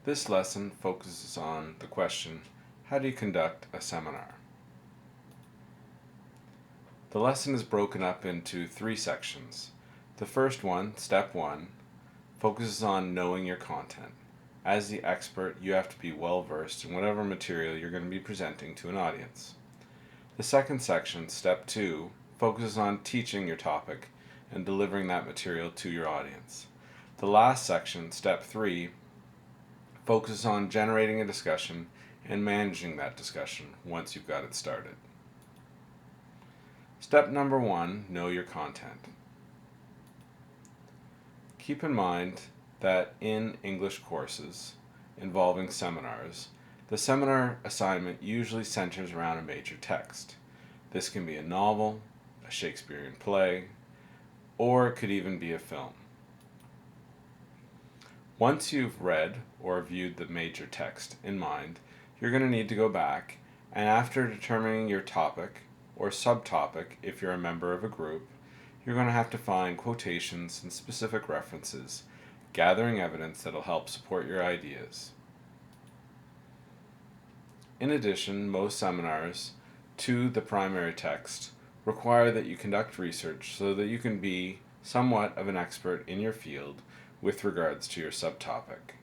This lesson focuses on the question, how do you conduct a seminar? The lesson is broken up into 3 sections. The first one, step 1, focuses on knowing your content. As the expert, you have to be well versed in whatever material you're going to be presenting to an audience. The second section, step 2, focuses on teaching your topic and delivering that material to your audience. The last section, step 3, focuses on generating a discussion and managing that discussion once you've got it started. Step number 1, know your content. Keep in mind that in English courses involving seminars, the seminar assignment usually centers around a major text. This can be a novel, a Shakespearean play, or it could even be a film. Once you've read or viewed the major text in mind, you're going to need to go back and, after determining your topic or subtopic, if you're a member of a group, you're going to have to find quotations and specific references, gathering evidence that'll help support your ideas. In addition, most seminars to the primary text require that you conduct research so that you can be somewhat of an expert in your field with regards to your subtopic.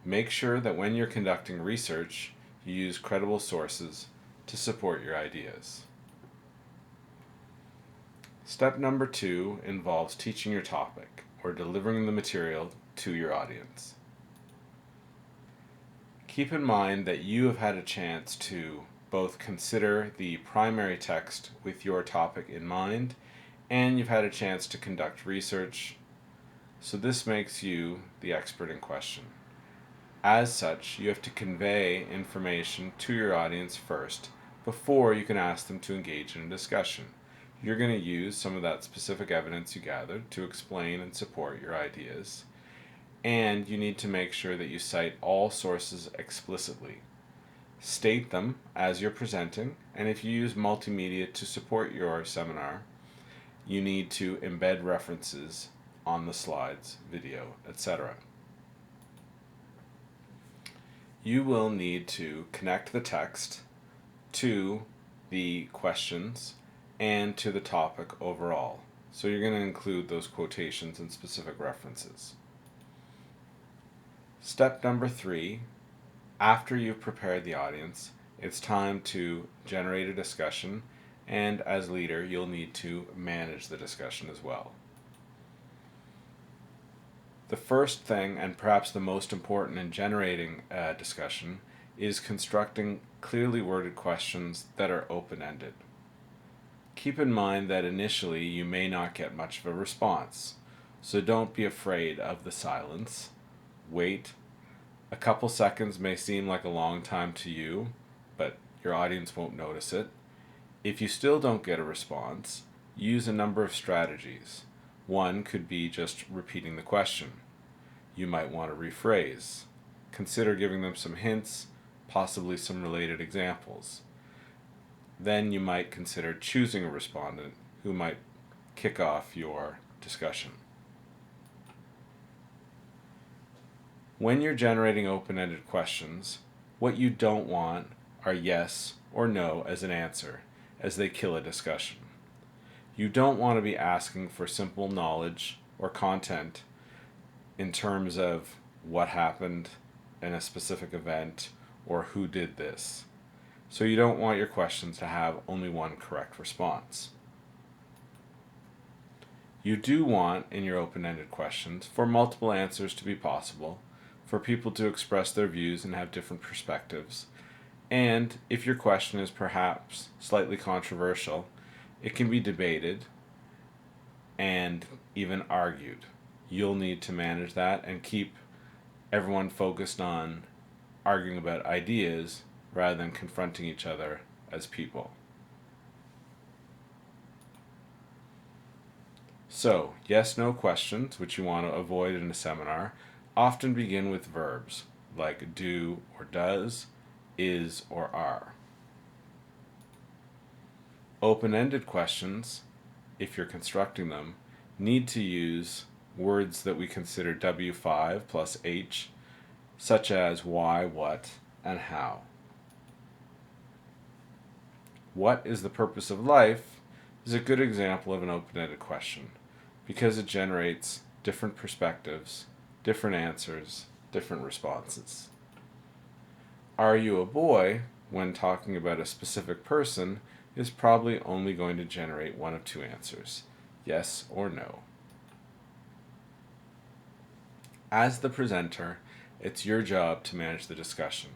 Make sure that when you're conducting research, you use credible sources to support your ideas. Step number 2 involves teaching your topic or delivering the material to your audience. Keep in mind that you have had a chance to both consider the primary text with your topic in mind, and you've had a chance to conduct research, so this makes you the expert in question. As such, you have to convey information to your audience first before you can ask them to engage in a discussion. You're going to use some of that specific evidence you gathered to explain and support your ideas, and you need to make sure that you cite all sources explicitly. State them as you're presenting, and if you use multimedia to support your seminar, you need to embed references on the slides, video, etc. You will need to connect the text to the questions and to the topic overall. So you're going to include those quotations and specific references. Step number 3, after you've prepared the audience, it's time to generate a discussion, and as leader, you'll need to manage the discussion as well. The first thing, and perhaps the most important in generating a discussion, is constructing clearly worded questions that are open-ended. Keep in mind that initially you may not get much of a response, so don't be afraid of the silence. Wait. A couple seconds may seem like a long time to you, but your audience won't notice it. If you still don't get a response, use a number of strategies. One could be just repeating the question. You might want to rephrase. Consider giving them some hints, possibly some related examples. Then you might consider choosing a respondent who might kick off your discussion. When you're generating open-ended questions, what you don't want are yes or no as an answer, as they kill a discussion. You don't want to be asking for simple knowledge or content in terms of what happened in a specific event or who did this. So you don't want your questions to have only one correct response. You do want, in your open-ended questions, for multiple answers to be possible, for people to express their views and have different perspectives, and if your question is perhaps slightly controversial, it can be debated and even argued. You'll need to manage that and keep everyone focused on arguing about ideas rather than confronting each other as people. So, yes-no questions, which you want to avoid in a seminar, often begin with verbs like do or does, is or are. Open-ended questions, if you're constructing them, need to use words that we consider W5 plus H such as why, what, and how. What is the purpose of life is a good example of an open-ended question because it generates different perspectives, different answers, different responses. Are you a boy, when talking about a specific person, is probably only going to generate one of two answers, yes or no. As the presenter, it's your job to manage the discussion.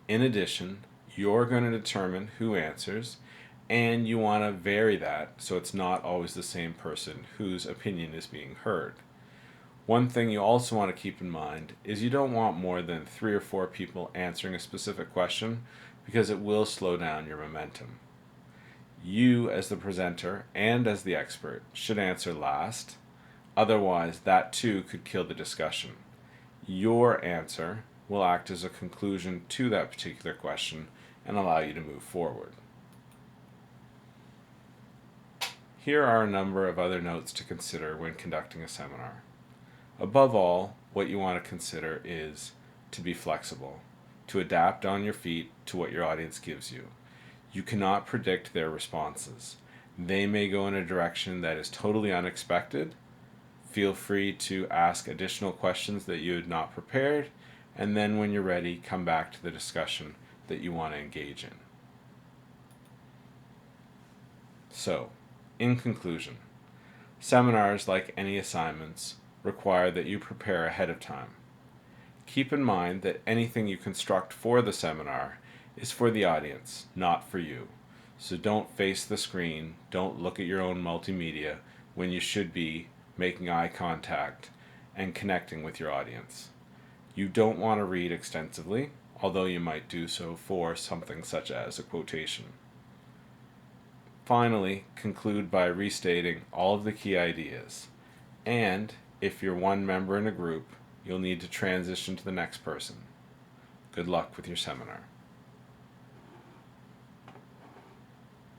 In addition, you're going to determine who answers, and you want to vary that so it's not always the same person whose opinion is being heard. One thing you also want to keep in mind is you don't want more than 3 or 4 people answering a specific question because it will slow down your momentum. You, as the presenter and as the expert, should answer last, otherwise, that too could kill the discussion. Your answer will act as a conclusion to that particular question and allow you to move forward. Here are a number of other notes to consider when conducting a seminar. Above all, what you want to consider is to be flexible, to adapt on your feet to what your audience gives you. You cannot predict their responses. They may go in a direction that is totally unexpected. Feel free to ask additional questions that you had not prepared, and then when you're ready, come back to the discussion that you want to engage in. So, in conclusion, seminars, like any assignments, require that you prepare ahead of time. Keep in mind that anything you construct for the seminar is for the audience, not for you. So don't face the screen, don't look at your own multimedia when you should be making eye contact and connecting with your audience. You don't want to read extensively, although you might do so for something such as a quotation. Finally, conclude by restating all of the key ideas. And if you're one member in a group, you'll need to transition to the next person. Good luck with your seminar.